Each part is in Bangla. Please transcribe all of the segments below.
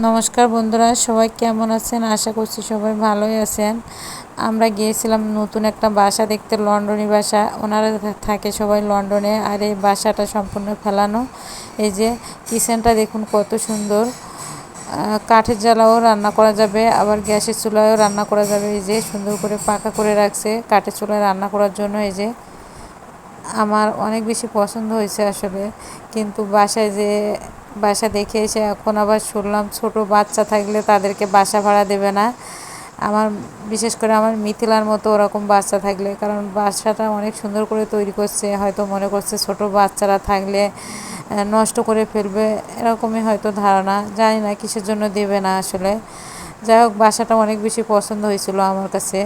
নমস্কার বন্ধুরা, সবাই কেমন আছেন? আশা করছি সবাই ভালোই আছেন। আমরা গিয়েছিলাম নতুন একটা বাসা দেখতে, লন্ডনী বাসা। ওনারা থাকে সবাই লন্ডনে, আর এই বাসাটা সম্পূর্ণ ফেলানো। এই যে কিচেনটা দেখুন কত সুন্দর, কাঠের জ্বালাও রান্না করা যাবে, আবার গ্যাসের চুলায়ও রান্না করা যাবে। এই যে সুন্দর করে পাকা করে রাখছে কাঠের চুলায় রান্না করার জন্য। এই যে আমার অনেক বেশি পছন্দ হয়েছে আসলে। কিন্তু বাসা দেখে এসে এখন আবার শুনলাম ছোট বাচ্চা থাকলে তাদেরকে বাসা ভাড়া দেবে না। আমার বিশেষ করে আমার মিথিলার মতো ওরকম বাচ্চা থাকলে, কারণ বাসাটা অনেক সুন্দর করে তৈরি করছে, হয়তো মনে করছে ছোট বাচ্চারা থাকলে নষ্ট করে ফেলবে, এরকমই হয়তো ধারণা। জানি না কিসের জন্য দেবে না আসলে। যাই হোক, বাসাটা অনেক বেশি পছন্দ হয়েছিল আমার কাছে।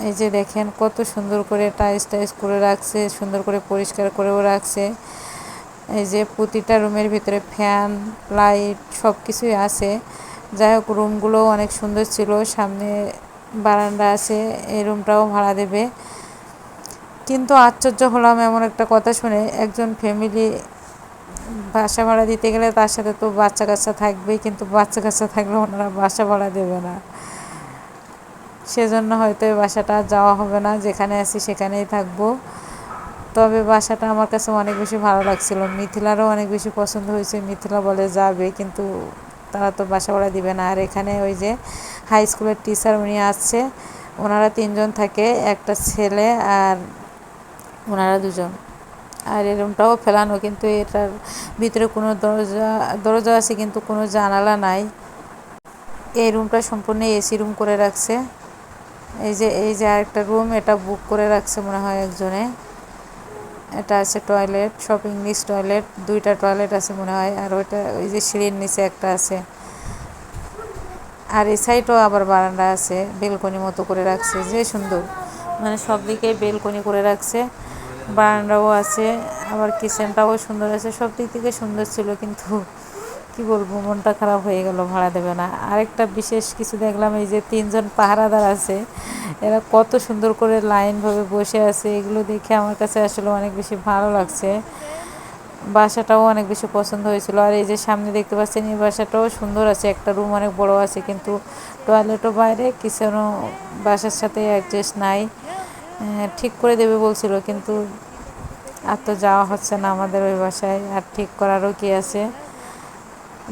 এই যে দেখেন কত সুন্দর করে টাইস করে রাখছে, সুন্দর করে পরিষ্কার করেও রাখছে। এই যে প্রতিটা রুমের ভিতরে ফ্যান, লাইট সব কিছুই আছে। যাই হোক, রুমগুলোও অনেক সুন্দর ছিল, সামনে বারান্দা আছে। এই রুমটাও ভাড়া দেবে। কিন্তু আশ্চর্য হলাম এমন একটা কথা শুনে, একজন ফ্যামিলি বাসা ভাড়া দিতে গেলে তার সাথে তো বাচ্চা কাচ্চা থাকবেই, কিন্তু বাচ্চা কাচ্চা থাকলে ওনারা বাসা ভাড়া দেবে না। সেজন্য হয়তো এই বাসাটা যাওয়া হবে না, যেখানে আছি সেখানেই থাকবো। তবে বাসাটা আমার কাছে অনেক বেশি ভালো লাগছিল, মিথিলারও অনেক বেশি পছন্দ হয়েছে। মিথিলা বলে যাবে, কিন্তু তারা তো বাসা ভাড়া দিবে না। আর এখানে ওই যে হাই স্কুলের টিচার উনি আসছে, ওনারা 3জন থাকে, একটা ছেলে আর ওনারা 2জন। আর এই রুমটাও ফেলানো, কিন্তু এটার ভিতরে কোনো দরজা আছে কিন্তু কোনো জানালা নাই। এই রুমটা সম্পূর্ণ এসি রুম করে রাখছে। এই যে আরেকটা রুম, এটা বুক করে রাখছে মনে হয় একজনে। এটা আছে টয়লেট, সব ইংলিশ টয়লেট, 2টা টয়লেট আছে মনে হয়। আর ওই যে সিঁড়ির নিচে একটা আছে। আর এই সাইডও আবার বারান্দা আছে, বেলকনি মতো করে রাখছে, যে সুন্দর, মানে সব দিকে বেলকনি করে রাখছে। বারান্দাও আছে, আবার কিচেনটাও সুন্দর আছে, সব দিক থেকে সুন্দর ছিল। কিন্তু কি বলবো, মনটা খারাপ হয়ে গেল, ভাড়া দেবে না। আরেকটা বিশেষ কিছু দেখলাম, এই যে 3জন পাহারাদার আছে, এরা কত সুন্দর করে লাইনভাবে বসে আছে। এগুলো দেখে আমার কাছে আসলে অনেক বেশি ভালো লাগছে। বাসাটাও অনেক বেশি পছন্দ হয়েছিল। আর এই যে সামনে দেখতে পাচ্ছেন, এই বাসাটাও সুন্দর আছে, একটা রুম অনেক বড় আছে, কিন্তু টয়লেটও বাইরে, কিচেনও বাসার সাথে অ্যাডজাস্ট নাই। ঠিক করে দেবে বলছিল, কিন্তু আর তো যাওয়া হচ্ছে না আমাদের ওই বাসায়, আর ঠিক করারও কি আছে।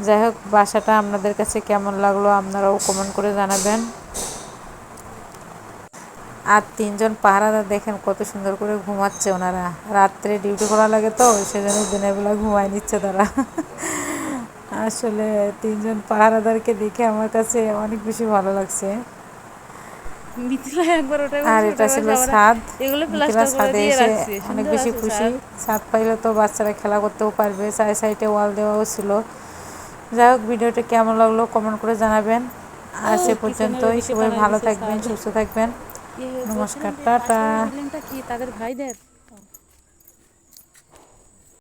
যাই হোক, বাসাটা আপনাদের কাছে কেমন লাগলো আপনারাও কমেন্ট করে জানাবেন। আর 3জন পাহারাদার দেখেন কত সুন্দর করে ঘুমাচ্ছে ওনারা। রাত্রে ডিউটি করা লাগে তো, সেজন্য দিনের বেলা ঘুমায় নিচ্ছে তারা। আসলে 3জন পাহারাদারকে দেখে আমার কাছে অনেক বেশি ভালো লাগছে। আর এটা ছিল ছাদ। মিথিলা ছাদে এসে অনেক বেশি খুশি। ছাদ পাইলে তো বাচ্চারা খেলা করতেও পারবে। সাইডে ওয়াল দেওয়াও ছিল। যাই হোক, ভিডিওটা কেমন লাগলো কমেন্ট করে জানাবেন। আর সে পর্যন্তই, সবাই ভালো থাকবেন, সুস্থ থাকবেন। নমস্কার, টাটা।